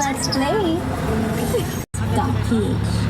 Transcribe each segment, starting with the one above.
Let's play. .ph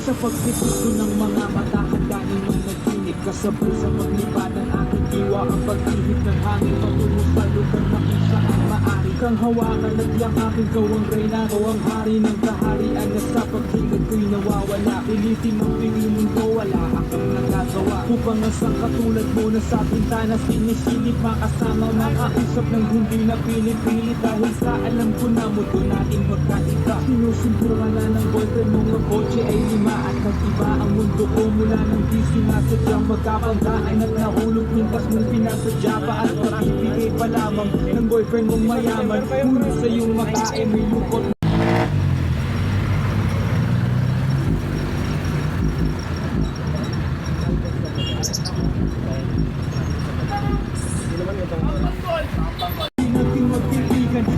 Sa pagtituto ng mga mata, hangganin ng nagtinig kasabay sa paglipad ng aking diwa. Ang pag-ihip ng hangin patungo sa lugar na kung saan maaari kang hawakan at yung aking gawang reyna o ang hari ng kaharian na sa paghilid ko'y nawawala. Pilitin ang piliin ko, wala akong nagagawa upang ang sang katulad mo na sa bintana sinisilip, makasama makausap ng hindi na pilit-pilit dahil sa alam ko na mundo natin magkaiba. Sinusunturan na ng boyfriend mong ang kotse ay lima at nag-iba ang mundo ko mula nang di sinasadyang magkapagdaan at nahulog mintas mong pinasadya pa at pakibigay pa lamang ng boyfriend mong mayaman. Ngunit sa iyong mata ay may lukot.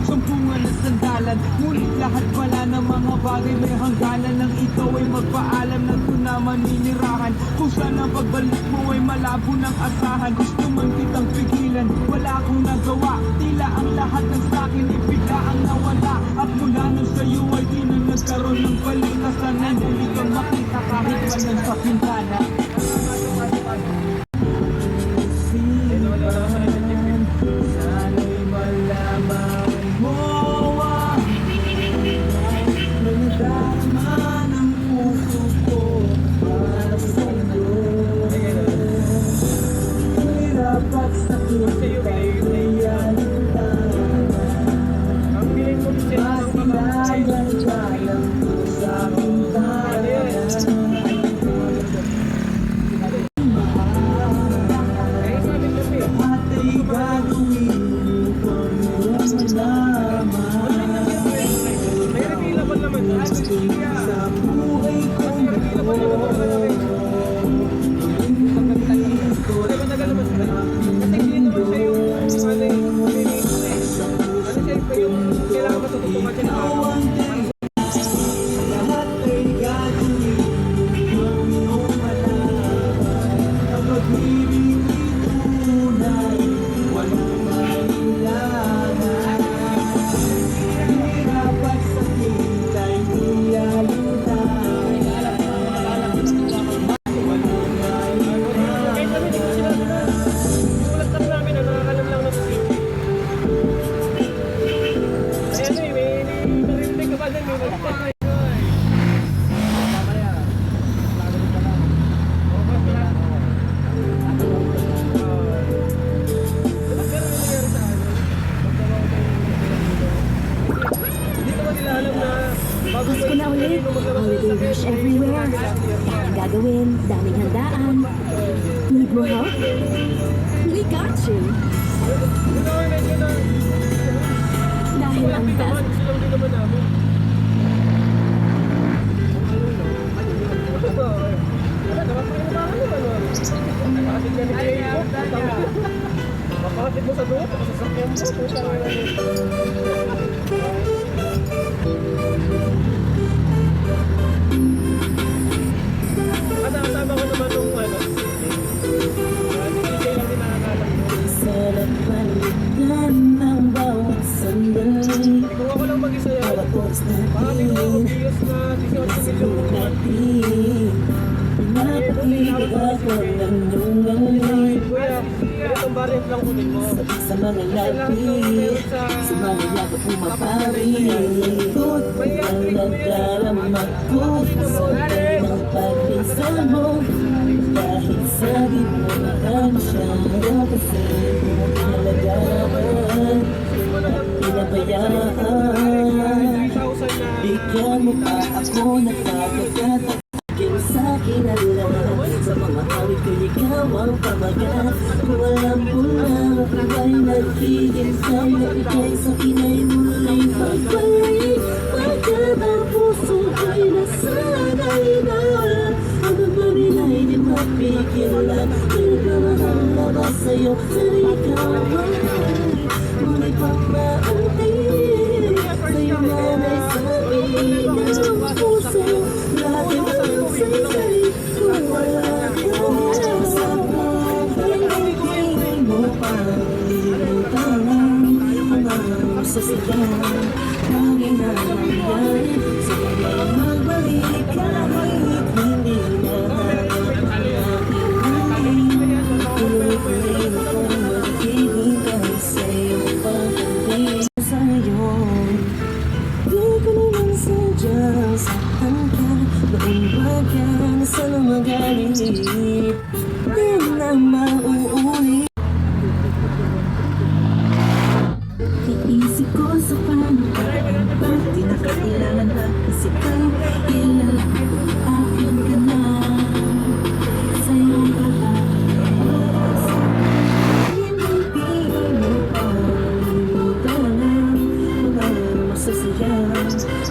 Sumpungan na sandalan, ngunit lahat pala ng mga bagay may hangganan. Nang ikaw ay magpaalam na ito na maninirahan, kung saan ang pagbalik mo ay malabo ng asahan. Gusto man kitang pigilan, wala akong nagawa. Tila ang lahat ng sakin ay bigla ang nawala. At mula nun sa'yo ay di na nagkaroon ng balitasan. Nandali kang makita kahit man lang sa pintana. Sana'y malaman mo nagdama ng puso ko para sa'yo. Hirap at sakit ay nayalitan, masilayan ka lang sa bintana. At ay gagawin upang malaman sa buhay kong lahat ay gagawin upang iyong malaman ang pag-ibig tunay, walang mailangan. Hirap at sakit ay niyalitan, walang mailangan. Gusto na ulit. Holiday rush everywhere. Daming gagawin, daming handaan. Need more help? We got you. Dahil ang best. Makakatid mo sa doon, sasakyan mo. Kasama ko naman nung DJ lang din nakakala ko. Sarap balikan ng bawat sandali, Kung ako lang mag-isa yan, bawat oras baka may mga natin, obvious na 18 million natin. ako ng iyong ngawin. Kuya, ganitong variant lang kunin mo. Sa mga labi, sa mga yaga pumapawi. Ikot ang nadarama ko sa tayo ng pagpinsan mo. Kahit sa gitna marami siya, kasi pinalagaman at pinabayaan. Bigyan mo pa ako na pagkakatakin sa kinalaman. Sa mga awit ko ikaw ang pamagat. Kung alam mo lang ako ay nagkikisay na ikay sa kinay mulay pagbalik. Pagkat ang puso ko'y nasanay na ang maminay di mapigilan. Nagmamahal na ba sa'yo na ikaw ay muli pang maunti. Sa'yo nanay sabi ng puso, lagi mang saysay kung wala ka sa pagkakinig mo pa. Limutan ang mga sasakyan, lagi na nangyari. Sa'yo may magbalik kahit hindi na hanap ang aking hangin. Tuloy-tuloy akong maghihintay sa'yo pagdating sa ngayon. Di ko naman sadyang saktan ka, noong bagan sa lumagalit. Di na mauulit. Iisip ko sa paano ka, ba't di na kailangan na isip ka, kilala ko, akin ka na. Sa'yo ka ba? Hindi mo pa limutan mga masasayang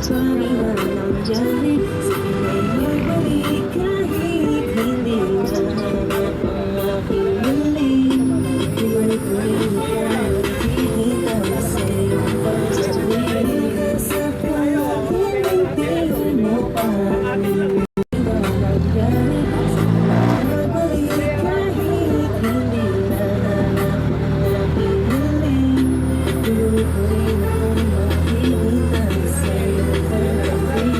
bagay na nangyari. Sige na'y magbalik kahit hindi na hanap ang aking galing. Ibalik-balik ka, naghihintay sa'yo pagdating. Sa kalahin, hindi mo pa limutan na nangyari. Magbalik kahit hindi na hanap ang aking galing. Ibalik-balik akong maghihintay sa'yo pagdating.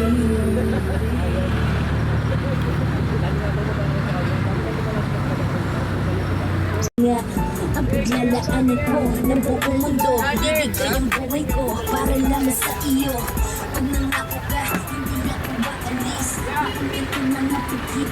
Nga, ang paglalaan ko ng buong mundo. Ibigay ang buhay ko para lang sa iyo. Pag nangako ka, hindi ako maalis. Makamit ko na napagkip